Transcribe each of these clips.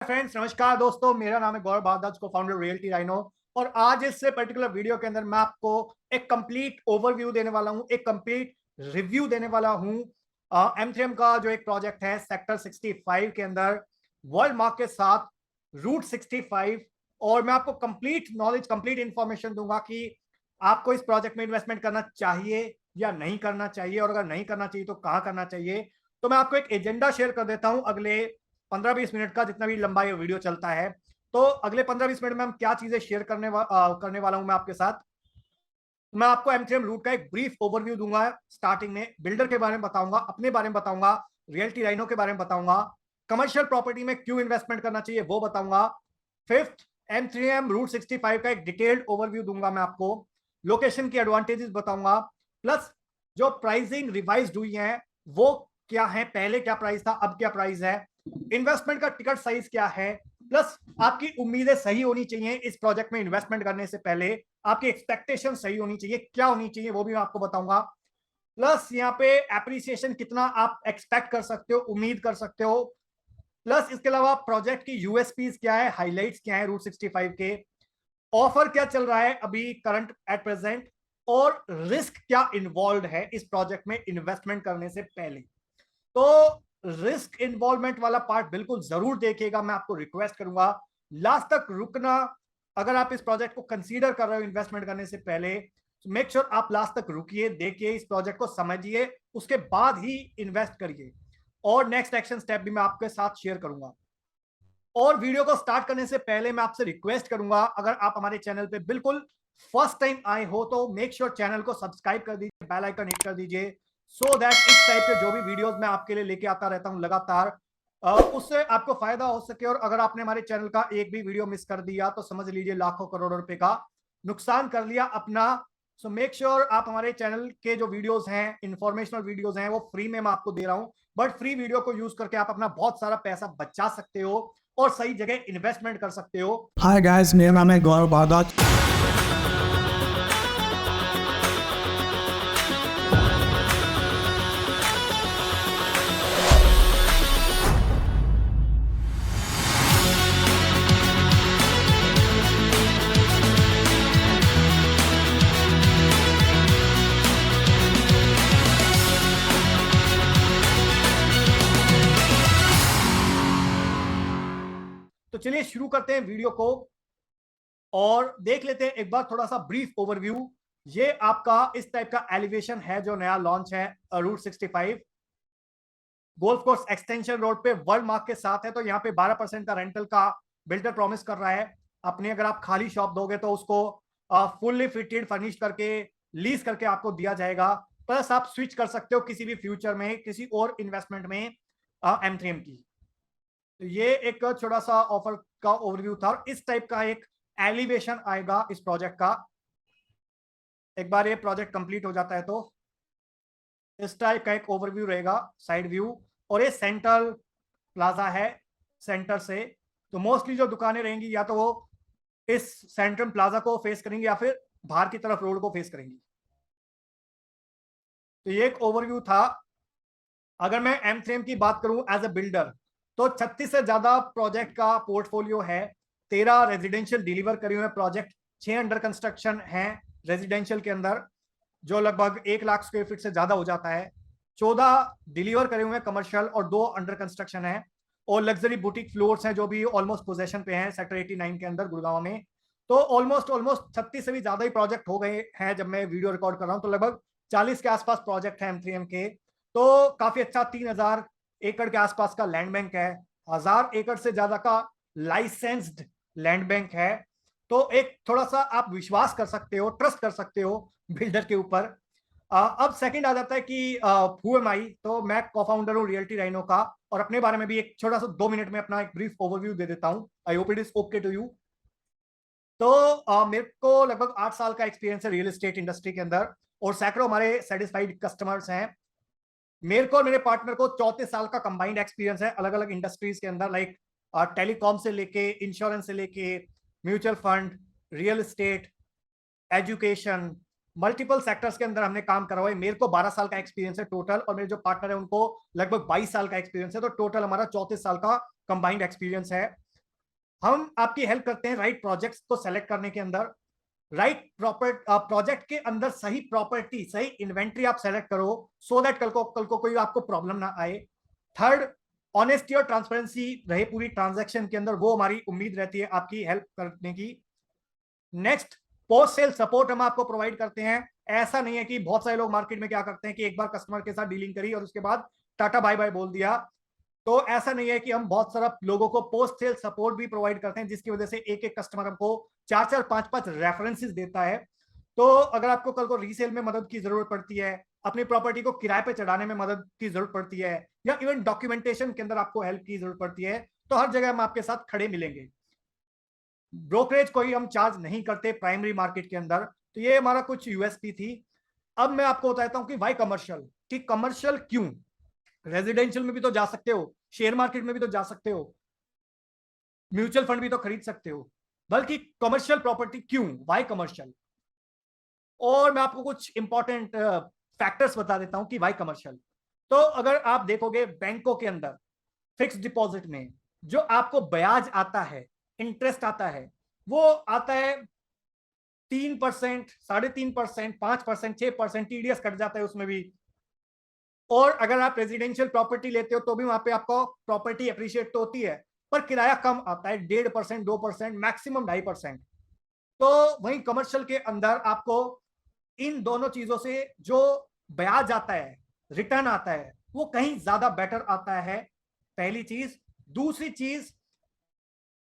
Friends, नमस्कार दोस्तों। मेरा नाम है गौरव भारद्वाज, को फाउंडर रियल्टी राइनो। और आज इस पर्टिकुलर वीडियो के अंदर मैं आपको एक कंप्लीट ओवरव्यू देने वाला हूं, एक कंप्लीट रिव्यू देने वाला हूं M3M का जो एक प्रोजेक्ट है सेक्टर 65 के अंदर वर्ल्ड मार्क के साथ रूट 65। और मैं आपको कंप्लीट नॉलेज, कंप्लीट इंफॉर्मेशन दूंगा कि आपको इस प्रोजेक्ट में इन्वेस्टमेंट करना चाहिए या नहीं करना चाहिए, और अगर नहीं करना चाहिए तो कहाँ करना चाहिए। तो मैं आपको एक एजेंडा शेयर कर देता हूं अगले 15-20 मिनट का, जितना भी लंबा ये वीडियो चलता है। तो अगले 15-20 मिनट में हम क्या चीजें शेयर करने वाला हूं मैं आपके साथ। मैं आपको M3M रूट का एक ब्रीफ ओवरव्यू दूंगा। स्टार्टिंग में बिल्डर के बारे में बताऊंगा, अपने बारे में बताऊंगा, रियल्टी राइनो के बारे में बताऊंगा, कमर्शियल प्रॉपर्टी में क्यों इन्वेस्टमेंट करना चाहिए वो बताऊंगा। फिफ्थ, M3M रूट 65 का एक डिटेल्ड ओवरव्यू दूंगा मैं आपको। लोकेशन की एडवांटेजेस बताऊंगा, प्लस जो प्राइसिंग रिवाइज हुई है वो क्या है, पहले क्या प्राइस था अब क्या प्राइस है, इन्वेस्टमेंट का टिकट साइज क्या है, प्लस आपकी उम्मीदें सही होनी चाहिए इस प्रोजेक्ट में इन्वेस्टमेंट करने से पहले, आपकी एक्सपेक्टेशन सही होनी चाहिए, क्या होनी चाहिए वो भी मैं आपको बताऊंगा। प्लस यहाँ पे एप्रिसिएशन कितना आप एक्सपेक्ट कर सकते हो, उम्मीद कर सकते हो। प्लस इसके अलावा प्रोजेक्ट की यूएसपीज क्या है, हाइलाइट्स क्या है रूट 65 के, ऑफर क्या चल रहा है अभी करंट एट प्रेजेंट, और रिस्क क्या इन्वॉल्व है इस प्रोजेक्ट में इन्वेस्टमेंट करने से पहले। तो रिस्क इन्वॉल्वमेंट वाला पार्ट बिल्कुल जरूर देखिएगा, मैं आपको रिक्वेस्ट करूंगा लास्ट तक रुकना। अगर आप इस प्रोजेक्ट को कंसीडर कर रहे हो इन्वेस्टमेंट करने से पहले, तो मेक श्योर आप लास्ट तक रुकिए, देखिए, इस प्रोजेक्ट को समझिए, उसके बाद ही इन्वेस्ट करिए। और नेक्स्ट एक्शन स्टेप भी मैं आपके साथ शेयर करूंगा। और वीडियो को स्टार्ट करने से पहले मैं आपसे रिक्वेस्ट करूंगा, अगर आप हमारे चैनल पे बिल्कुल फर्स्ट टाइम आए हो तो मेक श्योर चैनल को सब्सक्राइब कर दीजिए, बेल आइकन हिट कर दीजिए, सो दैट इस टाइप के जो भी वीडियोस मैं आपके लिए लेके आता रहता हूं लगातार, उससे आपको फायदा हो सके। और अगर आपने हमारे चैनल का एक भी वीडियो मिस कर दिया तो समझ लीजिए लाखों करोड़ों रुपए का नुकसान कर लिया अपना। सो मेक श्योर आप हमारे चैनल के जो वीडियोस हैं, इंफॉर्मेशनल वीडियोस हैं, वो फ्री में मैं आपको दे रहा हूं। बट फ्री वीडियो को यूज करके आप अपना बहुत सारा पैसा बचा सकते हो और सही जगह इन्वेस्टमेंट कर सकते हो। हाय गाइस, मेरा नाम है गौरव भारद्वाज। तो चलिए शुरू करते हैं वीडियो को और देख लेते हैं एक बार थोड़ा सा ब्रीफ ओवरव्यू। ये आपका इस टाइप का एलिवेशन है जो नया लॉन्च है route 65 golf course extension road पे वर्ल्ड मार्क के साथ है। तो यहाँ पे 12% का रेंटल का बिल्डर प्रॉमिस कर रहा है अपनी। अगर आप खाली शॉप दोगे तो उसको फुल्ली फिटेड फर्निश करके लीज करके आपको दिया जाएगा। प्लस आप स्विच कर सकते हो किसी भी फ्यूचर में किसी और इन्वेस्टमेंट में M3M की। तो ये एक छोटा सा ऑफर का ओवरव्यू था और इस टाइप का एक एलिवेशन आएगा इस प्रोजेक्ट का। एक बार ये प्रोजेक्ट कंप्लीट हो जाता है तो इस टाइप का एक ओवरव्यू रहेगा, साइड व्यू। और ये सेंट्रल प्लाजा है, सेंटर से तो मोस्टली जो दुकानें रहेंगी या तो वो इस सेंट्रल प्लाजा को फेस करेंगी या फिर बाहर की तरफ रोड को फेस करेंगी। तो ये एक ओवरव्यू था। अगर मैं M3M की बात करूं एज अ बिल्डर, तो 36 से ज्यादा प्रोजेक्ट का पोर्टफोलियो है। 13 रेजिडेंशियल डिलीवर करे हुए प्रोजेक्ट, 6 अंडर कंस्ट्रक्शन हैं रेजिडेंशियल के अंदर जो लगभग 1 लाख स्क्वायर फीट से ज्यादा हो जाता है। 14 डिलीवर करे हुए कमर्शियल और 2 अंडर कंस्ट्रक्शन है। और लग्जरी बुटीक फ्लोर्स हैं जो भी ऑलमोस्ट पोजेशन पे हैं सेक्टर 89 के अंदर गुड़गांव में। तो ऑलमोस्ट 36 से भी ज्यादा ही प्रोजेक्ट हो गए हैं जब मैं वीडियो रिकॉर्ड कर रहा हूं। तो लगभग 40 के आसपास प्रोजेक्ट है M3M के। तो काफी अच्छा 3000 एकड़ के आसपास का लैंड बैंक है, 1000 एकड़ से ज्यादा का लाइसेंस्ड लैंड बैंक है। तो एक थोड़ा सा आप विश्वास कर सकते हो, ट्रस्ट कर सकते हो बिल्डर के ऊपर। अब सेकंड आ जाता है कि हु एम आई। तो मैं को फाउंडर हूँ रियल्टी राइनो का और अपने बारे में भी एक छोटा सा 2 मिनट में अपना एक ब्रीफ ओवरव्यू दे देता हूँ। I hope it is okay to you. तो मेरे को लगभग 8 साल का एक्सपीरियंस है रियल एस्टेट इंडस्ट्री के अंदर और सैकड़ों हमारे सेटिस्फाइड कस्टमर्स हैं। मेरे को और मेरे पार्टनर को 34 साल का कंबाइंड एक्सपीरियंस है अलग अलग इंडस्ट्रीज के अंदर, लाइक टेलीकॉम से लेके इंश्योरेंस से लेके mutual fund, real estate, education, multiple sectors के अंदर हमने काम करा हुआ है। मेरे को 12 साल का एक्सपीरियंस है टोटल और मेरे जो पार्टनर है उनको लगभग 22 साल का एक्सपीरियंस है। तो टोटल हमारा 34 साल का कंबाइंड एक्सपीरियंस है। हम आपकी हेल्प करते हैं राइट प्रोजेक्ट्स को सेलेक्ट करने के अंदर, राइट प्रॉपर प्रोजेक्ट के अंदर सही प्रॉपर्टी, सही इन्वेंट्री आप सेलेक्ट करो, सो दैट कल को कोई आपको प्रॉब्लम ना आए। थर्ड, ऑनेस्टी और ट्रांसपेरेंसी रहे पूरी ट्रांजैक्शन के अंदर, वो हमारी उम्मीद रहती है आपकी हेल्प करने की। नेक्स्ट, पोस्ट सेल सपोर्ट हम आपको प्रोवाइड करते हैं। ऐसा नहीं है कि बहुत सारे लोग मार्केट में क्या करते हैं कि एक बार कस्टमर के साथ डीलिंग करी और उसके बाद टाटा बाय बाय बोल दिया। तो ऐसा नहीं है कि हम बहुत सारा लोगों को पोस्ट सेल सपोर्ट भी प्रोवाइड करते हैं, जिसकी वजह से एक एक कस्टमर हमको 4-4 5-5 रेफरेंसेस देता है। तो अगर आपको कल को रीसेल में मदद की जरूरत पड़ती है, अपनी प्रॉपर्टी को किराए पे चढ़ाने में मदद की जरूरत पड़ती है, या इवन डॉक्यूमेंटेशन के अंदर आपको हेल्प की जरूरत पड़ती है, तो हर जगह हम आपके साथ खड़े मिलेंगे। ब्रोकरेज कोई हम चार्ज नहीं करते प्राइमरी मार्केट के अंदर। तो ये हमारा कुछ यूएसपी थी। अब मैं आपको बताता हूं कि वाई कमर्शियल, कि कमर्शियल क्यों। रेजिडेंशियल में भी तो जा सकते हो, शेयर मार्केट में भी तो जा सकते हो, म्यूचुअल फंड भी तो खरीद सकते हो, बल्कि कमर्शियल प्रॉपर्टी क्यों, वाई कमर्शियल। और मैं आपको कुछ इंपॉर्टेंट फैक्टर्स बता देता हूं कि वाई कमर्शियल। तो अगर आप देखोगे बैंकों के अंदर फिक्स डिपॉजिट में जो आपको ब्याज आता है, इंटरेस्ट आता है, वो आता है 3%, 3.5%, 5%, 6%, टीडीएस कट जाता है उसमें भी। और अगर आप रेजिडेंशियल प्रॉपर्टी लेते हो तो भी वहां पे आपको प्रॉपर्टी अप्रिशिएट तो होती है, पर किराया कम आता है, 1.5%, 2%, मैक्सिमम 2.5%। तो वहीं कमर्शियल के अंदर आपको इन दोनों चीजों से जो ब्याज आता है, रिटर्न आता है, वो कहीं ज्यादा बेटर आता है, पहली चीज। दूसरी चीज,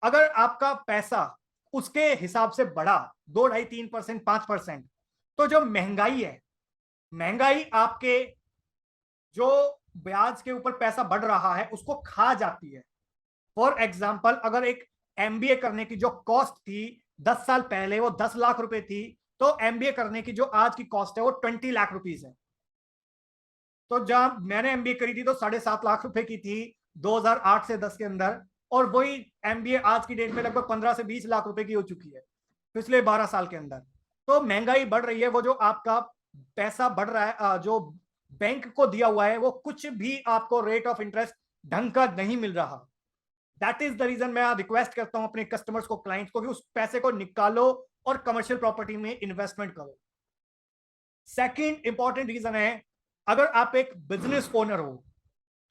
अगर आपका पैसा उसके हिसाब से बढ़ा 2, 2.5, 3%, 5%, तो जो महंगाई है, महंगाई आपके जो ब्याज के ऊपर पैसा बढ़ रहा है उसको खा जाती है। फॉर एग्जाम्पल, अगर एक एमबीए करने की जो कॉस्ट थी 10 साल पहले वो 10 लाख रुपए थी, तो एमबीए करने की जो आज की कॉस्ट है वो 20 लाख रुपीज है। तो जब मैंने एमबीए करी थी तो 7.5 लाख रुपए की थी 2008 से 10 के अंदर, और वही एमबीए आज की डेट में लगभग 15 से 20 लाख रुपए की हो चुकी है पिछले 12 साल के अंदर। तो महंगाई बढ़ रही है, वो जो आपका पैसा बढ़ रहा है, जो बैंक को दिया हुआ है, वो कुछ भी आपको रेट ऑफ इंटरेस्ट ढंग का नहीं मिल रहा। दैट इज द रीजन मैं रिक्वेस्ट करता हूं अपने कस्टमर्स को, क्लाइंट्स को, कि उस पैसे को निकालो और कमर्शियल प्रॉपर्टी में इन्वेस्टमेंट करो। सेकंड इंपॉर्टेंट रीजन है, अगर आप एक बिजनेस ओनर हो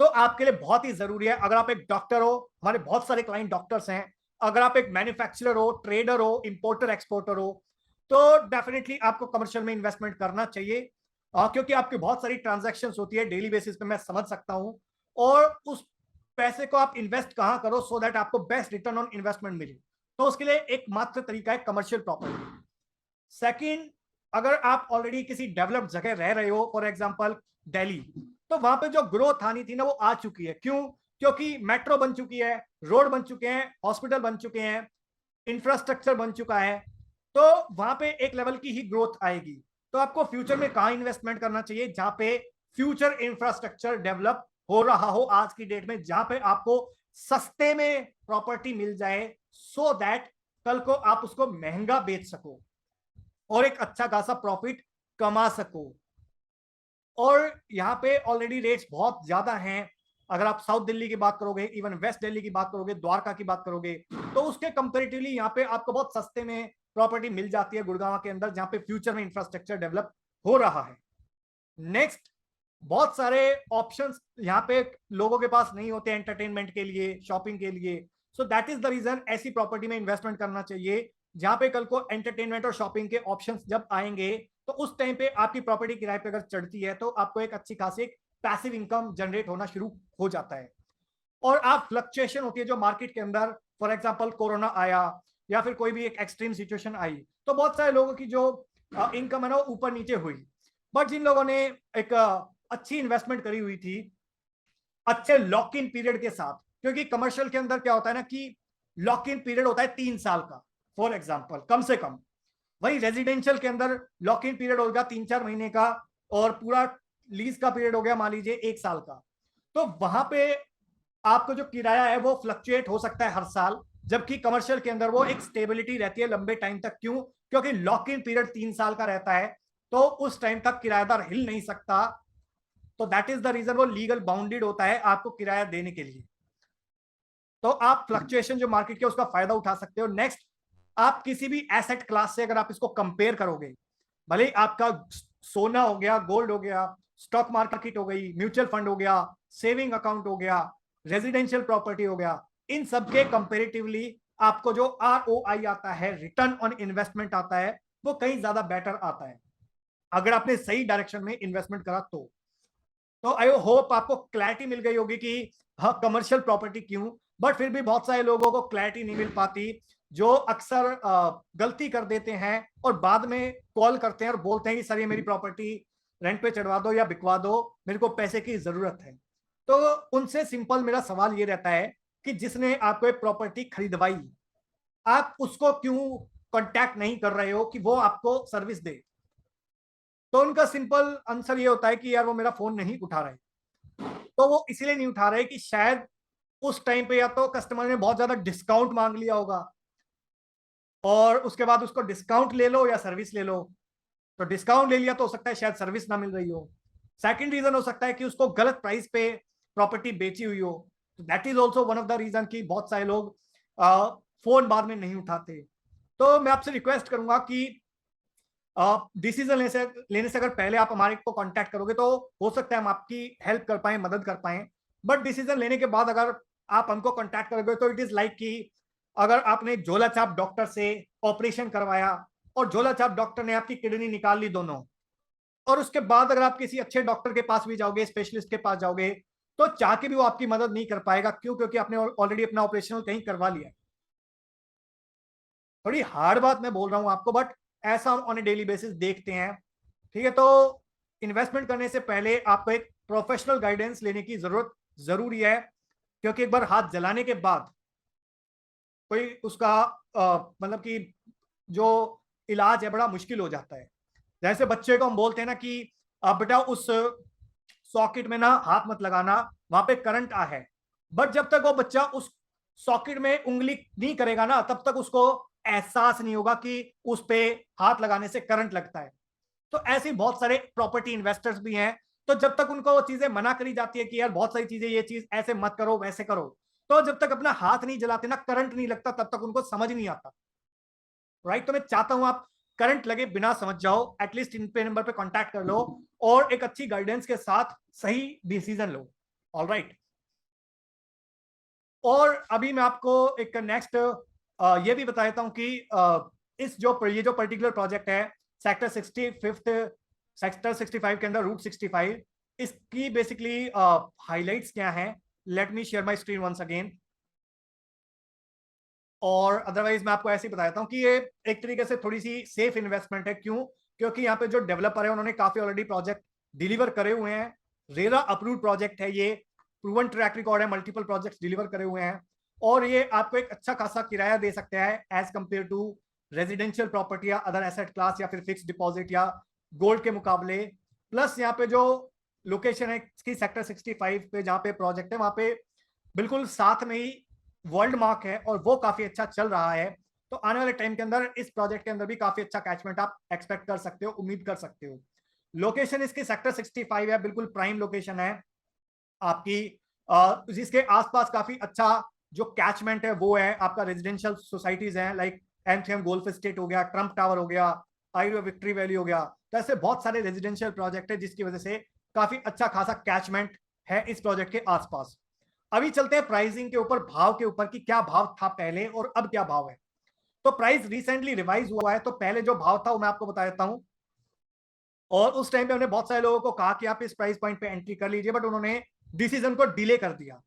तो आपके लिए बहुत ही जरूरी है। अगर आप एक डॉक्टर हो, हमारे बहुत सारे क्लाइंट डॉक्टर्स हैं, अगर आप एक मैन्युफैक्चरर हो, ट्रेडर हो, इंपोर्टर एक्सपोर्टर हो, तो डेफिनेटली आपको कमर्शियल में इन्वेस्टमेंट करना चाहिए, क्योंकि आपकी बहुत सारी ट्रांजैक्शंस होती है डेली बेसिस पे, मैं समझ सकता हूं। और उस पैसे को आप इन्वेस्ट कहां करो सो दैट आपको बेस्ट रिटर्न ऑन इन्वेस्टमेंट मिले, तो उसके लिए एक मात्र तरीका है कमर्शियल प्रॉपर्टी। सेकंड, अगर आप ऑलरेडी किसी डेवलप्ड जगह रह रहे हो, फॉर एग्जांपल दिल्ली, तो वहां पे जो ग्रोथ आनी थी ना वो आ चुकी है। क्यों? क्योंकि मेट्रो बन चुकी है, रोड बन चुके हैं, हॉस्पिटल बन चुके हैं, इंफ्रास्ट्रक्चर बन चुका है, तो वहां पे एक लेवल की ही ग्रोथ आएगी। तो आपको फ्यूचर में कहां इन्वेस्टमेंट करना चाहिए? जहां पे फ्यूचर इंफ्रास्ट्रक्चर डेवलप हो रहा हो आज की डेट में, जहां पे आपको सस्ते में प्रॉपर्टी मिल जाए, सो दैट कल को आप उसको महंगा बेच सको और एक अच्छा खासा प्रॉफिट कमा सको। और यहाँ पे ऑलरेडी रेट्स बहुत ज्यादा हैं। अगर आप साउथ दिल्ली की बात करोगे, इवन वेस्ट दिल्ली की बात करोगे, द्वारका की बात करोगे, तो उसके कंपेरेटिवली यहाँ पे आपको बहुत सस्ते में प्रॉपर्टी मिल जाती है गुड़गांव के अंदर, जहाँ पे फ्यूचर में इंफ्रास्ट्रक्चर डेवलप हो रहा है। नेक्स्ट, बहुत सारे ऑप्शंस यहाँ पे लोगों के पास नहीं होते एंटरटेनमेंट के लिए, शॉपिंग के लिए। So that is the reason ऐसी प्रॉपर्टी में इन्वेस्टमेंट करना चाहिए जहां पे कल को एंटरटेनमेंट और शॉपिंग के ऑप्शंस जब आएंगे, तो उस टाइम पे आपकी प्रॉपर्टी किराए पे अगर चढ़ती है तो आपको एक अच्छी खासी पैसिव इनकम जनरेट होना शुरू हो जाता है। और आप फ्लक्चुएशन होती है जो मार्केट के अंदर, फॉर एग्जांपल कोरोना आया या फिर कोई भी एक एक्सट्रीम सिचुएशन आई, तो बहुत सारे लोगों की जो इनकम है ना वो ऊपर नीचे हुई। बट जिन लोगों ने एक अच्छी इन्वेस्टमेंट करी हुई थी अच्छे लॉक इन पीरियड के साथ, क्योंकि कमर्शियल के अंदर क्या होता है ना कि लॉक इन पीरियड होता है 3 साल का, फॉर एग्जांपल, कम से कम। वही रेजिडेंशियल के अंदर लॉक इन पीरियड होगा 3-4 महीने का, और पूरा लीज का पीरियड हो गया मान लीजिए 1 साल का। तो वहां पे आपको जो किराया है वो फ्लक्चुएट हो सकता है हर साल, जबकि कमर्शियल के अंदर वो एक स्टेबिलिटी रहती है लंबे टाइम तक। क्यों? क्योंकि लॉक इन पीरियड 3 साल का रहता है, तो उस टाइम तक किराएदार हिल नहीं सकता। तो दैट इज द रीजन वो लीगल बाउंडेड होता है आपको किराया देने के लिए। तो आप फ्लक्चुएशन जो मार्केट के उसका फायदा उठा सकते हो। नेक्स्ट, आप किसी भी एसेट क्लास से अगर आप इसको कंपेयर करोगे, भले ही आपका सोना हो गया, गोल्ड हो गया, स्टॉक मार्केट हो गई, म्यूचुअल फंड हो गया, सेविंग अकाउंट हो गया, रेजिडेंशियल प्रॉपर्टी हो गया, इन सबके कंपेरेटिवली आपको जो ROI आता है, रिटर्न ऑन इन्वेस्टमेंट आता है, वो कहीं ज्यादा बेटर आता है अगर आपने सही डायरेक्शन में इन्वेस्टमेंट करा तो आई होप आपको क्लैरिटी मिल गई होगी कि हाँ कमर्शियल प्रॉपर्टी क्यों, बट फिर भी बहुत सारे लोगों को क्लैरिटी नहीं मिल पाती, जो अक्सर गलती कर देते हैं और बाद में कॉल करते हैं और बोलते हैं कि सर ये मेरी प्रॉपर्टी रेंट पे चढ़वा दो या बिकवा दो, मेरे को पैसे की जरूरत है। तो उनसे सिंपल मेरा सवाल ये रहता है कि जिसने आपको एक प्रॉपर्टी खरीदवाई, आप उसको क्यों कांटेक्ट नहीं कर रहे हो कि वो आपको सर्विस दे? तो उनका सिंपल आंसर ये होता है कि यार वो मेरा फोन नहीं उठा रहे। तो वो इसीलिए नहीं उठा रहे कि शायद उस टाइम पे या तो कस्टमर ने बहुत ज्यादा डिस्काउंट मांग लिया होगा और उसके बाद उसको डिस्काउंट ले लो या सर्विस ले लो, तो डिस्काउंट ले लिया तो हो सकता है शायद सर्विस ना मिल रही हो। सेकंड रीजन हो सकता है कि उसको गलत प्राइस पे प्रॉपर्टी बेची हुई हो, तो that is also one of the reason कि बहुत सारे लोग फोन बाद में नहीं उठाते। तो मैं आपसे रिक्वेस्ट करूंगा कि डिसीजन लेने से अगर पहले आप हमारे को कांटेक्ट करोगे तो हो सकता है हम आपकी हेल्प कर पाए, मदद कर पाए, बट डिसीजन लेने के बाद अगर आप हमको कांटेक्ट करोगे तो इट इज लाइक कि अगर आपने झोला छाप डॉक्टर से ऑपरेशन करवाया और झोला छाप डॉक्टर ने आपकी किडनी निकाल ली दोनों, और उसके बाद अगर आप किसी अच्छे डॉक्टर के पास भी जाओगे, स्पेशलिस्ट के पास जाओगे, तो चाह के भी वो आपकी मदद नहीं कर पाएगा। क्यों? क्योंकि आपने ऑलरेडी अपना ऑपरेशन कहीं करवा लिया। थोड़ी हार्ड बात मैं बोल रहा हूं आपको, बट ऐसा ऑन ए डेली बेसिस देखते हैं। ठीक है, तो इन्वेस्टमेंट करने से पहले आपको एक प्रोफेशनल गाइडेंस लेने की जरूरत जरूरी है, क्योंकि एक बार हाथ जलाने के बाद कोई उसका मतलब कि जो इलाज है बड़ा मुश्किल हो जाता है। जैसे बच्चे को हम बोलते हैं ना कि बेटा उस सॉकेट में ना हाथ मत लगाना, वहां पे करंट आ है, बट जब तक वो बच्चा उस सॉकेट में उंगली नहीं करेगा ना, तब तक उसको एहसास नहीं होगा कि उस पे हाथ लगाने से करंट लगता है। तो ऐसे बहुत सारे प्रॉपर्टी इन्वेस्टर्स भी हैं, तो जब तक उनको वो चीजें मना करी जाती है कि यार बहुत सारी चीजें, ये चीज ऐसे मत करो वैसे करो, तो जब तक अपना हाथ नहीं जलाते ना, करंट नहीं लगता, तब तक उनको समझ नहीं आता। राइट? तो मैं चाहता हूं आप करंट लगे बिना समझ जाओ, एटलीस्ट इन पे नंबर पे कांटेक्ट कर लो और एक अच्छी गाइडेंस के साथ सही डिसीजन लो। All right. और अभी मैं आपको एक नेक्स्ट ये भी बता देता हूं कि ये जो पर्टिकुलर प्रोजेक्ट है सेक्टर 65 सेक्टर 65 के अंदर रूट 65, इसकी बेसिकली हाइलाइट्स क्या हैं? Let me share my screen once again. और अदरवाइज मैं आपको ऐसे ही बताता हूँ कि ये एक तरीके से थोड़ी सी सेफ इन्वेस्टमेंट है। क्यों? क्योंकि यहाँ पे जो डेवलपर है उन्होंने काफी ऑलरेडी प्रोजेक्ट डिलीवर करे हुए हैं। रेरा अप्रूव्ड प्रोजेक्ट है, ये प्रूवन ट्रैक रिकॉर्ड है, मल्टीपल प्रोजेक्ट्स डिलीवर करे हुए हैं, और ये आपको एक अच्छा खासा किराया दे सकते हैं as compare to residential property या अदर एसेट क्लास या फिर फिक्स डिपॉजिट या गोल्ड के मुकाबले। प्लस यहाँ पे जो लोकेशन है इसकी सेक्टर 65 पे जहाँ पे प्रोजेक्ट है, वहां पे बिल्कुल साथ में ही वर्ल्ड मार्क है और वो काफी अच्छा चल रहा है। तो आने वाले टाइम के अंदर इस प्रोजेक्ट के अंदर भी काफी अच्छा कैचमेंट आप एक्सपेक्ट कर सकते हो, उम्मीद कर सकते हो। लोकेशन इसकी सेक्टर 65 है, बिल्कुल प्राइम लोकेशन है आपकी। जिसके आसपास काफी अच्छा जो कैचमेंट है वो है आपका रेजिडेंशियल सोसाइटीज हैं, लाइक एमसीएम गोल्फ एस्टेट हो गया, ट्रम्प टावर हो गया, आईरो विक्ट्री वैली हो गया। तो ऐसे बहुत सारे रेजिडेंशियल प्रोजेक्ट है जिसकी वजह से काफी अच्छा खासा कैचमेंट है इस प्रोजेक्ट के आसपास। अभी चलते हैं प्राइसिंग के ऊपर, भाव के ऊपर कि क्या भाव था पहले और अब क्या भाव है। तो प्राइस रिसेंटली रिवाइज हुआ है, तो पहले जो भाव था वो मैं आपको बता देता हूं। और उस टाइम पे हमने बहुत सारे लोगों को कहा कि आप इस प्राइस पॉइंट पे एंट्री कर लीजिए, बट उन्होंने डिसीजन को डिले कर दिया।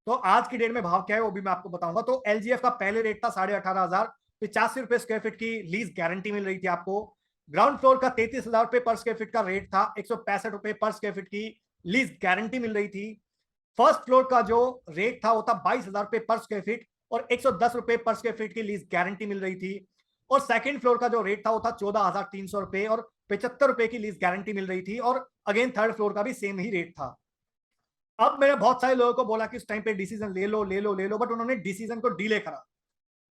तो आज की डेट में भाव क्या है वो भी मैं आपको बताऊंगा। तो एलजीएफ का पहले रेट था 18,585 स्क्वायर फीट की लीज गारंटी मिल रही थी आपको। ग्राउंड फ्लोर का 33,000 रुपए पर स्क्वायर फीट का रेट था, 165 रुपए पर स्क्वायर फीट की लीज गारंटी मिल रही थी। फर्स्ट फ्लोर का जो रेट था वो था 22,000 रुपए पर स्क्वायर फीट और 110 रुपए पर स्क्वायर फीट की लीज गारंटी मिल रही थी। और सेकंड फ्लोर का जो रेट था वो था 14,300 रुपए और 75 रुपए की लीज गारंटी मिल रही थी। और अगेन थर्ड फ्लोर का भी सेम ही रेट था। अब मैंने बहुत सारे लोगों को बोला कि उस टाइम पे डिसीजन ले लो ले लो ले लो, बट उन्होंने डिसीजन को डिले करा,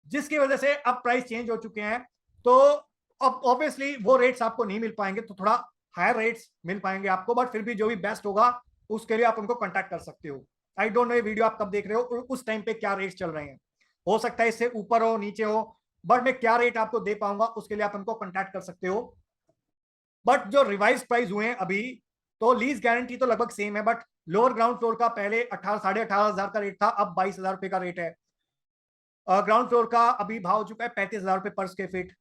जिसकी वजह से अब प्राइस चेंज हो चुके हैं। तो अब ऑब्वियसली वो रेट्स आपको नहीं मिल पाएंगे, तो थोड़ा हायर रेट्स मिल पाएंगे आपको, बट फिर भी जो भी बेस्ट होगा उसके लिए आप उनको कांटेक्ट कर सकते हो। आई डोंट नो ये वीडियो आप कब देख रहे हो और उस टाइम पे क्या रेट चल रहे हैं, हो सकता है इससे ऊपर हो नीचे हो, बट मैं क्या रेट आपको दे पाऊंगा उसके लिए आप हमको कॉन्टैक्ट कर सकते हो। बट जो रिवाइज प्राइस हुए हैं अभी, तो लीज गारंटी तो लगभग सेम है, बट लोअर ग्राउंड फ्लोर का पहले 18,500 का रेट था, अब 22,000 रुपए का रेट है। ग्राउंड फ्लोर का अभी भाव हो चुका है 35,000 रुपए पर स्क्वायर फीट,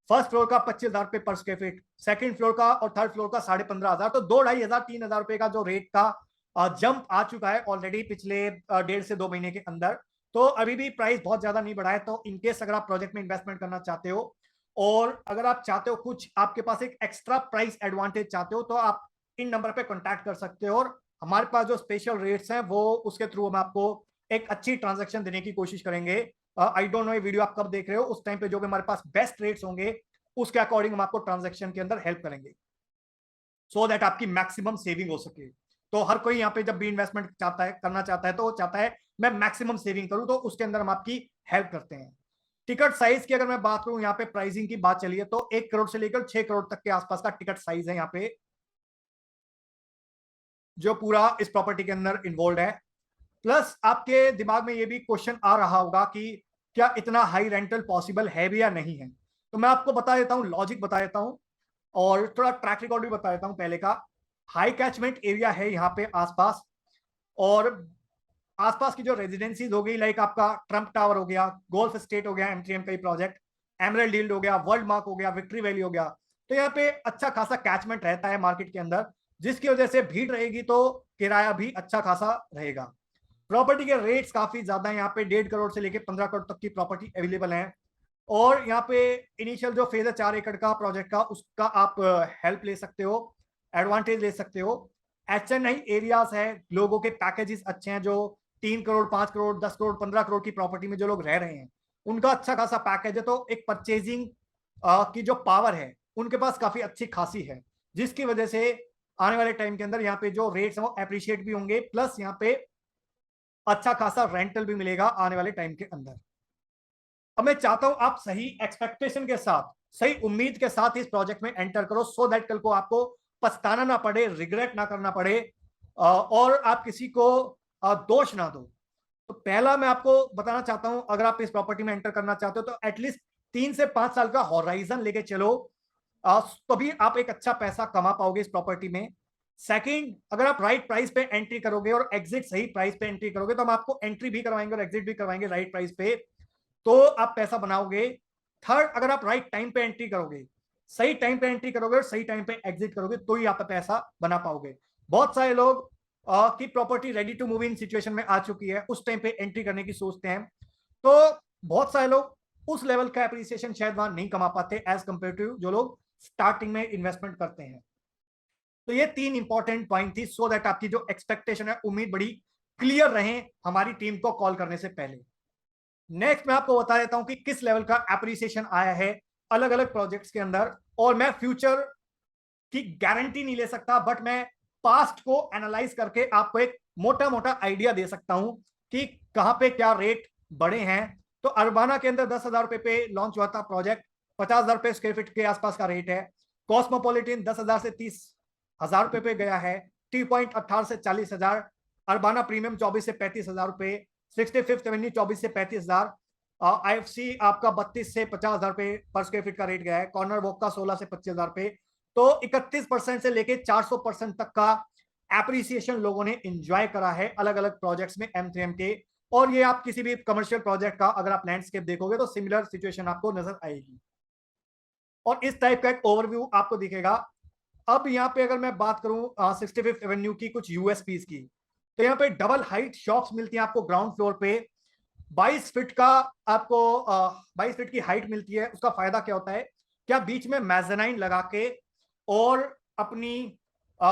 फर्स्ट फ्लोर का 25,000 रुपए पर स्क्वायर फीट, सेकंड फ्लोर का और थर्ड फ्लोर का 15,500, तो 2,500 3,000 रुपए का जो रेट का जंप आ चुका है ऑलरेडी पिछले 1.5 से 2 महीने के अंदर। तो अभी भी प्राइस बहुत ज्यादा नहीं बढ़ा है। तो इनकेस अगर आप प्रोजेक्ट में इन्वेस्टमेंट करना चाहते हो और अगर आप चाहते हो कुछ आपके पास एक एक्स्ट्रा प्राइस एडवांटेज चाहते हो, तो आप इन नंबर पे कॉन्टैक्ट कर सकते हो और हमारे पास जो स्पेशल रेट्स हैं वो उसके थ्रू हम आपको एक अच्छी ट्रांजेक्शन देने की कोशिश करेंगे। आई डोंट नो ये वीडियो आप कब देख रहे हो, उस टाइम पे जो भी हमारे पास बेस्ट रेट्स होंगे उसके अकॉर्डिंग हम आपको ट्रांजैक्शन के अंदर हेल्प करेंगे, सो दैट आपकी मैक्सिमम सेविंग हो सके। तो हर कोई यहाँ पे जब भी इन्वेस्टमेंट चाहता है करना चाहता है तो वो चाहता है मैं मैक्सिमम सेविंग करूं, तो उसके अंदर हम आपकी हेल्प करते हैं। टिकट साइज की अगर मैं बात करूं, यहाँ पे प्राइसिंग की बात चली है तो 1 करोड़ से लेकर 6 करोड़ तक के आसपास का टिकट साइज है यहाँ पे जो पूरा इस प्रॉपर्टी के अंदर इन्वॉल्व है। प्लस आपके दिमाग में ये भी क्वेश्चन आ रहा होगा कि क्या इतना हाई रेंटल पॉसिबल है भी या नहीं है, तो मैं आपको बता देता हूँ, लॉजिक बता देता हूँ और थोड़ा ट्रैक रिकॉर्ड भी बता देता हूँ पहले का। हाई कैचमेंट एरिया है यहाँ पे आसपास, और आसपास की जो रेजिडेंसीज हो गई लाइक आपका ट्रंप टावर हो गया, गोल्फ स्टेट हो गया, एमटीएम का प्रोजेक्ट, एमरल्ड डील्ड हो गया, वर्ल्ड मार्क हो गया, विक्ट्री वैली हो गया, तो यहाँ पे अच्छा खासा कैचमेंट रहता है मार्केट के अंदर, जिसकी वजह से भीड़ रहेगी तो किराया भी अच्छा खासा रहेगा। प्रॉपर्टी के रेट्स काफी ज्यादा है यहाँ पे, 1.5 करोड़ से लेकर 15 करोड़ तक की प्रॉपर्टी अवेलेबल है। और यहाँ पे इनिशियल जो फेज है 4 एकड़ का प्रोजेक्ट का, उसका आप हेल्प ले सकते हो, एडवांटेज ले सकते हो। HNI एरियाज है, लोगों के पैकेजेस अच्छे हैं, जो 3 करोड़ 5 करोड़ 10 करोड़ 15 करोड़ की प्रॉपर्टी में जो लोग रह रहे हैं उनका अच्छा खासा पैकेज है, तो एक परचेजिंग की जो पावर है उनके पास काफी अच्छी खासी है, जिसकी वजह से आने वाले टाइम के अंदर यहाँ पे जो रेट्स हैं वो अप्रिशिएट भी होंगे, प्लस यहाँ पे अच्छा खासा रेंटल भी मिलेगा आने वाले टाइम के अंदर। अब मैं चाहता हूं आप सही एक्सपेक्टेशन के साथ, सही उम्मीद के साथ इस प्रोजेक्ट में एंटर करो, सो दैट कल को आपको पछताना ना पड़े, रिग्रेट ना करना पड़े और आप किसी को दोष ना दो। तो पहला मैं आपको बताना चाहता हूं, अगर आप इस प्रॉपर्टी में एंटर करना चाहते हो तो एटलीस्ट 3 से 5 साल का हॉराइजन लेके चलो, तभी आप एक अच्छा पैसा कमा पाओगे इस प्रॉपर्टी में। सेकंड, अगर आप राइट प्राइस पे एंट्री करोगे और एग्जिट सही प्राइस पे एंट्री करोगे, तो हम आपको एंट्री भी करवाएंगे और एग्जिट भी करवाएंगे राइट प्राइस पे, तो आप पैसा बनाओगे। थर्ड, अगर आप राइट टाइम पे एंट्री करोगे, सही टाइम पे एंट्री करोगे और सही टाइम पे एग्जिट करोगे, तो ही आप पैसा बना पाओगे। बहुत सारे लोग की property ready to move in situation में आ चुकी है, उस टाइम पे एंट्री करने की सोचते हैं, तो बहुत सारे लोग उस लेवल का एप्रिसिएशन शायद वहां नहीं कमा पाते एज कंपेयर टू जो लोग स्टार्टिंग में इन्वेस्टमेंट करते हैं। तो ये 3 इंपॉर्टेंट पॉइंट थी, सो दैट आपकी जो एक्सपेक्टेशन है, उम्मीद बड़ी क्लियर रहे हमारी टीम को कॉल करने से पहले। नेक्स्ट मैं आपको बता देता हूं कि किस लेवल का एप्रिसिएशन आया है अलग अलग प्रोजेक्ट्स के अंदर, और मैं फ्यूचर की गारंटी नहीं ले सकता, बट मैं पास्ट को एनालाइज करके आपको एक मोटा मोटा आइडिया दे सकता हूं कि कहां पे क्या रेट बढ़े हैं। तो अरबाना के अंदर 10,000 रुपए पे लॉन्च हुआ था प्रोजेक्ट, 50,000 रुपए स्क्वायर फीट के आसपास का रेट है। कॉस्मोपॉलिटन 10,000 से 30,000 रुपए पे गया है। टी पॉइंट 18 से 40,000, अरबाना प्रीमियम 24 से 35,000 रुपए, 65th एवेन्यू 24 से 35,000, IFC आपका 32 से 50,000 रुपए पर स्क्वायर फीट का रेट गया है। कॉर्नर वॉक का 16 से 25,000 रुपए। तो 31% से लेके 400% तक का एप्रिसिएशन लोगों ने एंजॉय करा है अलग अलग प्रोजेक्ट्स में M3M के। और ये आप किसी भी कमर्शियल प्रोजेक्ट का अगर आप लैंडस्केप देखोगे तो सिमिलर सिचुएशन आपको नजर आएगी, और इस टाइप का एक ओवरव्यू आपको दिखेगा। अब यहाँ पे अगर मैं बात करूं 65th एवेन्यू की कुछ यूएसपीज की, तो यहाँ पे डबल हाइट शॉप्स मिलती हैं आपको ग्राउंड फ्लोर पे, 22 फीट का आपको 22 फीट की हाइट मिलती है। उसका फायदा क्या होता है, क्या बीच में मेज़ानाइन लगा के और अपनी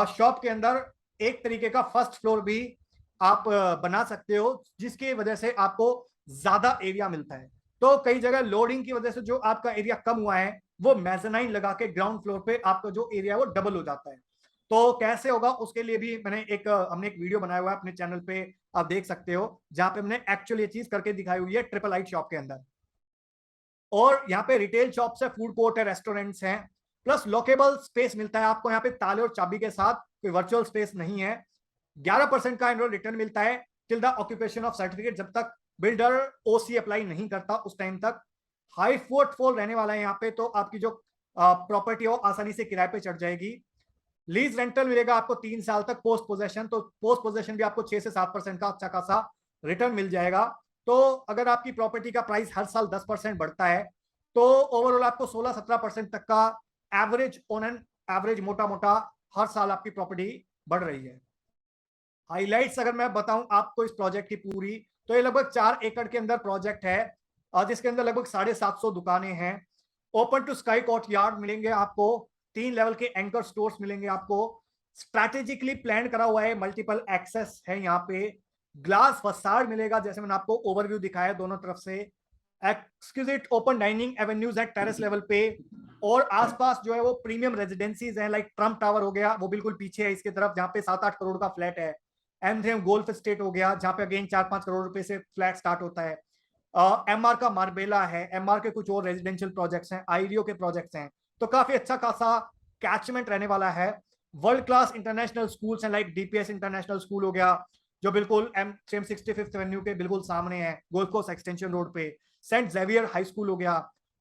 शॉप के अंदर एक तरीके का फर्स्ट फ्लोर भी आप बना सकते हो, जिसकी वजह से आपको ज्यादा एरिया मिलता है। तो कई जगह लोडिंग की वजह से जो आपका एरिया कम हुआ है, वो मेज़ानाइन लगा के ग्राउंड फ्लोर पे आपका जो एरिया है वो डबल हो जाता है। तो कैसे होगा उसके लिए भी हमने एक वीडियो बनाया हुआ है अपने चैनल पे, आप देख सकते हो, जहां पे हमने एक्चुअली ये चीज करके दिखाई हुई है ट्रिपल हाइट शॉप के अंदर। और यहाँ पे रिटेल शॉप्स है, फूड कोर्ट है, रेस्टोरेंट्स हैं, प्लस लॉकेबल स्पेस मिलता है आपको यहाँ पे ताले और चाबी के साथ, कोई वर्चुअल स्पेस नहीं है। 11% का एनुअल रिटर्न मिलता है। Till the occupation of certificate, जब तक बिल्डर ओसी अप्लाई नहीं करता उस टाइम तक हाई फुटफॉल रहने वाला है यहाँ पे। तो आपकी जो प्रॉपर्टी है वो आसानी से किराए पे चढ़ जाएगी। लीज रेंटल मिलेगा आपको 3 साल तक पोस्ट पोजेशन, तो पोस्ट पोजेशन भी आपको 6 से 7% का अच्छा खासा रिटर्न मिल जाएगा। तो अगर आपकी प्रॉपर्टी का प्राइस हर साल 10% बढ़ता है तो ओवरऑल आपको 16-17% तक का एवरेज ऑन एन एवरेज मोटा मोटा हर साल आपकी प्रॉपर्टी बढ़ रही है। हाइलाइट्स अगर मैं बताऊं आपको इस प्रोजेक्ट की पूरी, तो ये लगभग 4 एकड़ के अंदर प्रोजेक्ट है और जिसके अंदर लगभग 750 दुकानें हैं। ओपन टू स्काई कोर्टयार्ड मिलेंगे आपको, 3 लेवल के एंकर स्टोर्स मिलेंगे आपको, स्ट्रैटेजिकली प्लान करा हुआ है, मल्टीपल एक्सेस है यहाँ पे, ग्लास फसाड मिलेगा जैसे मैंने आपको ओवरव्यू दिखाया दोनों तरफ से, एक्सक्यूजिट ओपन डाइनिंग एवेन्यूज है टेरेस लेवल पे, और आसपास जो है वो प्रीमियम रेजिडेंसीज हैं, लाइक ट्रम्प टावर हो गया वो बिल्कुल पीछे है इसके तरफ जहाँ पे 7-8 करोड़ का फ्लैट है। एमथेम गोल्फ स्टेट हो गया जहाँ पे अगेन 4-5 करोड़ रुपए से फ्लैट स्टार्ट होता है। एमआर का मार्बेला है, एमआर के कुछ और रेजिडेंशियल प्रोजेक्ट्स हैं, आईरियो के प्रोजेक्ट्स हैं, तो काफी अच्छा खासा कैचमेंट रहने वाला है। वर्ल्ड क्लास इंटरनेशनल स्कूल्स हैं, लाइक डीपीएस इंटरनेशनल स्कूल हो गया जो बिल्कुल एम 65th एवेन्यू के बिल्कुल सामने है, गोल्फ कोर्स एक्सटेंशन रोड पे। सेंट जेवियर हाई स्कूल हो गया,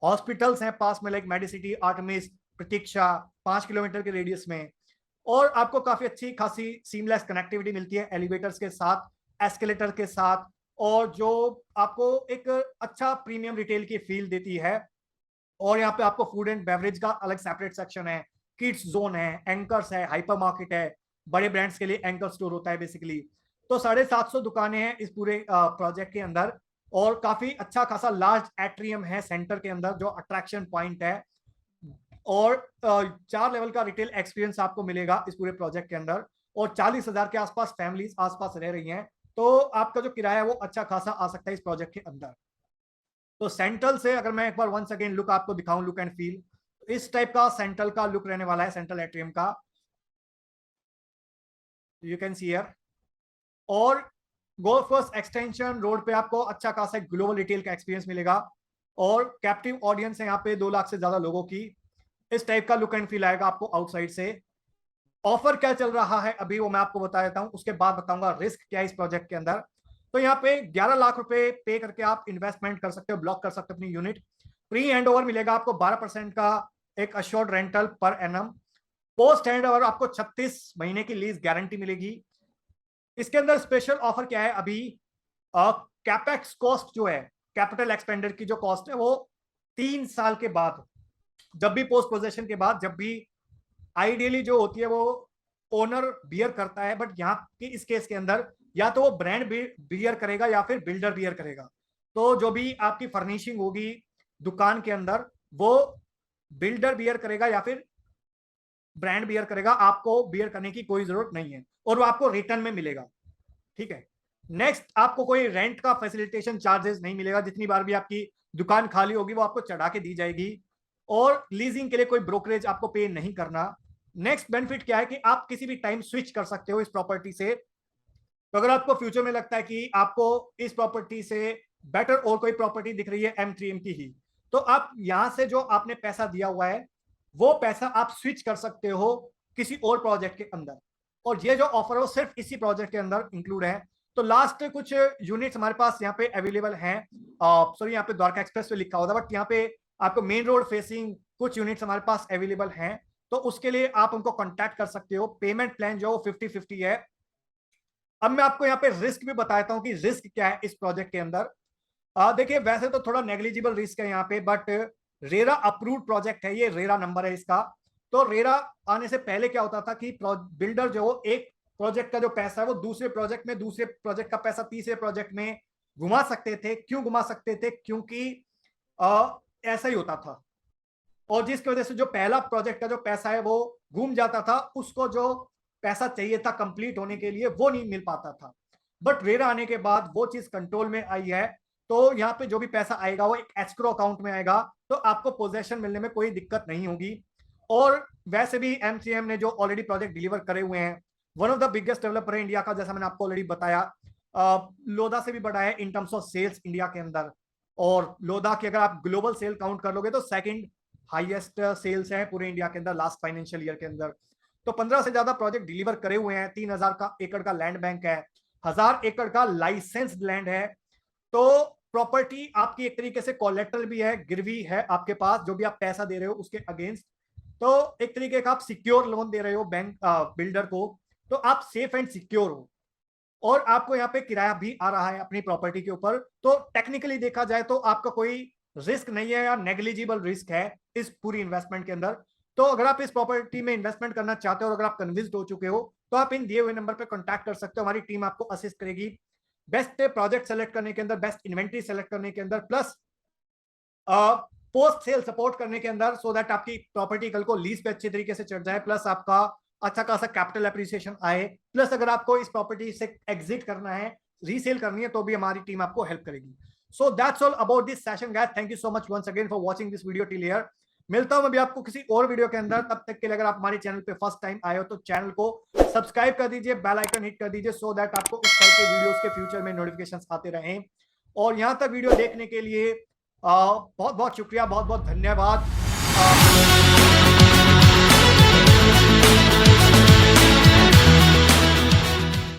हॉस्पिटल्स हैं पास में, लाइक मेडिसिटी, आर्टमिस, प्रतीक्षा, 5 किलोमीटर के रेडियस में, और आपको काफी अच्छी खासी सीमलेस कनेक्टिविटी मिलती है एलिवेटर्स के साथ, एस्केलेटर के साथ, और जो आपको एक अच्छा प्रीमियम रिटेल की फील देती है। और यहाँ पे आपको फूड एंड बेवरेज का अलग सेपरेट सेक्शन है, किड्स जोन है, एंकर्स है, हाइपर मार्केट है, बड़े ब्रांड्स के लिए एंकर स्टोर होता है बेसिकली। तो 750 दुकानें हैं इस पूरे प्रोजेक्ट के अंदर, और काफी अच्छा खासा लार्ज एट्रियम है सेंटर के अंदर जो अट्रैक्शन पॉइंट है, और 4 लेवल का रिटेल एक्सपीरियंस आपको मिलेगा इस पूरे प्रोजेक्ट के अंदर, और 40,000 के आसपास फैमिलीज आसपास रह रही हैं, तो आपका जो किराया है वो अच्छा खासा आ सकता है इस प्रोजेक्ट के अंदर। तो सेंट्रल से अगर मैं एक बार वंस अगेन लुक आपको दिखाऊं, लुक एंड फील, इस टाइप का सेंट्रल का लुक रहने वाला है, सेंट्रल एट्रियम का, यू कैन सी हियर। और गोल्फ कोर्स एक्सटेंशन रोड पे आपको अच्छा खासा ग्लोबल रिटेल का एक्सपीरियंस मिलेगा, और कैप्टिव ऑडियंस है यहाँ पे 2 लाख से ज्यादा लोगों की। इस टाइप का लुक एंड फील आएगा आपको आउटसाइड से। ऑफर क्या चल रहा है अभी वो मैं आपको बता देता हूं, उसके बाद बताऊंगा रिस्क क्या है इस प्रोजेक्ट के अंदर। तो यहाँ पे 11 लाख रुपए पे करके आप इन्वेस्टमेंट कर सकते हो, ब्लॉक कर सकते हो अपनी यूनिट। प्री हैंड ओवर मिलेगा आपको 12% का एक assured rental per annum. Post hand over आपको 36 महीने की लीज गारंटी मिलेगी। इसके अंदर स्पेशल ऑफर क्या है अभी, कैपेक्स कॉस्ट जो है, कैपिटल एक्सपेंडिचर की जो कॉस्ट है वो 3 साल के बाद, जब भी पोस्ट पोजेशन के बाद, जब भी आइडियली जो होती है वो ओनर बियर करता है, बट यहाँ की इस केस के अंदर या तो वो ब्रांड बियर करेगा या फिर बिल्डर बियर करेगा। तो जो भी आपकी फर्निशिंग होगी दुकान के अंदर वो बिल्डर बियर करेगा या फिर ब्रांड बियर करेगा, आपको बियर करने की कोई जरूरत नहीं है, और वो आपको रिटर्न में मिलेगा। ठीक है, नेक्स्ट आपको कोई रेंट का फैसिलिटेशन चार्जेस नहीं मिलेगा, जितनी बार भी आपकी दुकान खाली होगी वो आपको चढ़ा के दी जाएगी, और लीजिंग के लिए कोई ब्रोकरेज आपको पे नहीं करना। नेक्स्ट बेनिफिट क्या है कि आप किसी भी टाइम स्विच कर सकते हो इस प्रॉपर्टी से। तो अगर आपको फ्यूचर में लगता है कि आपको इस प्रॉपर्टी से बेटर और कोई प्रॉपर्टी दिख रही है M3M की ही, तो आप यहां से जो आपने पैसा दिया हुआ है वो पैसा आप स्विच कर सकते हो किसी और प्रोजेक्ट के अंदर, और ये जो ऑफर है वो सिर्फ इसी प्रोजेक्ट के अंदर इंक्लूड है। तो लास्ट कुछ यूनिट्स हमारे पास यहाँ पे अवेलेबल हैं, सॉरी यहाँ पे द्वारका एक्सप्रेस पे लिखा होता है, बट यहाँ पे आपको मेन रोड फेसिंग कुछ यूनिट्स हमारे पास अवेलेबल हैं, तो उसके लिए आप उनको कॉन्टैक्ट कर सकते हो। पेमेंट प्लान जो 50-50 है। अब मैं आपको यहाँ पे रिस्क भी बताता हूँ कि रिस्क क्या है इस प्रोजेक्ट के अंदर। देखिए वैसे तो थोड़ा नेग्लिजिबल रिस्क है यहाँ पे, बट रेरा अप्रूव्ड प्रोजेक्ट है, ये रेरा नंबर है इसका। तो रेरा आने से पहले क्या होता था कि बिल्डर जो एक प्रोजेक्ट का जो पैसा है वो दूसरे प्रोजेक्ट में, दूसरे प्रोजेक्ट का पैसा तीसरे प्रोजेक्ट में घुमा सकते थे। क्यों घुमा सकते थे? क्योंकि ऐसा ही होता था, और जिसकी वजह से जो पहला प्रोजेक्ट का जो पैसा है वो घूम जाता था, उसको जो पैसा चाहिए था कंप्लीट होने के लिए वो नहीं मिल पाता था। बट रेरा आने के बाद वो चीज कंट्रोल में आई है, तो यहाँ पे जो भी पैसा आएगा वो एक एस्क्रो अकाउंट में आएगा, तो आपको पोजेशन मिलने में कोई दिक्कत नहीं होगी। और वैसे भी M3M ने जो ऑलरेडी प्रोजेक्ट डिलीवर करे हुए हैं, one of the biggest developer है इंडिया का, जैसा मैंने आपको ऑलरेडी बताया, लोधा से भी बड़ा है in terms of sales India के अंदर। और लोधा की अगर आप ग्लोबल सेल काउंट कर लोगे तो सेकंड हाईएस्ट सेल्स है पूरे इंडिया के अंदर लास्ट फाइनेंशियल ईयर के अंदर। तो 15 से ज्यादा प्रोजेक्ट डिलीवर करे हुए हैं, 3,000 का एकड़ का लैंड बैंक है, 1000 एकड़ का लाइसेंस्ड लैंड है। तो प्रॉपर्टी आपकी एक तरीके से कोलेटरल भी है, गिरवी है आपके पास, जो भी आप पैसा दे रहे हो उसके अगेंस्ट। तो एक तरीके का आप सिक्योर लोन दे रहे हो बैंक बिल्डर को, तो आप सेफ एंड सिक्योर हो। और आपको यहाँ पे किराया भी आ रहा है अपनी प्रॉपर्टी के ऊपर। तो टेक्निकली देखा जाए तो आपका कोई रिस्क नहीं है या नेग्लिजिबल रिस्क है इस पूरी इन्वेस्टमेंट के अंदर। तो अगर आप इस प्रॉपर्टी में इन्वेस्टमेंट करना चाहते हो और अगर आप कन्विंस्ड हो चुके हो तो आप इन दिए हुए नंबर पे कांटेक्ट कर सकते हो। हमारी टीम आपको असिस्ट करेगी बेस्ट प्रोजेक्ट सेलेक्ट करने के अंदर, बेस्ट इन्वेंट्री सेलेक्ट करने के अंदर, प्लस पोस्ट सेल सपोर्ट करने के अंदर, सो दैट आपकी प्रॉपर्टी कल को लीज पे अच्छे तरीके से चढ़ जाए, प्लस आपका अच्छा खासा कैपिटल एप्रिसिएशन आए, प्लस अगर आपको इस प्रॉपर्टी से एग्जिट करना है, रीसेल करनी है, तो भी हमारी टीम आपको हेल्प करेगी। So that's all about this session guys. Thank you so much once again for watching this video till here. मिलता हूं अभी आपको किसी और वीडियो के अंदर। तब तक के लिए अगर आप हमारे चैनल पे फर्स्ट टाइम आए हो तो चैनल को सब्सक्राइब कर दीजिए, बेल आइकन हिट कर दीजिए, सो दैट आपको इस टाइप के वीडियोस के फ्यूचर में नोटिफिकेशंस आते रहें। और यहां तक वीडियो देखने के लिए बहुत बहुत शुक्रिया, बहुत बहुत धन्यवाद।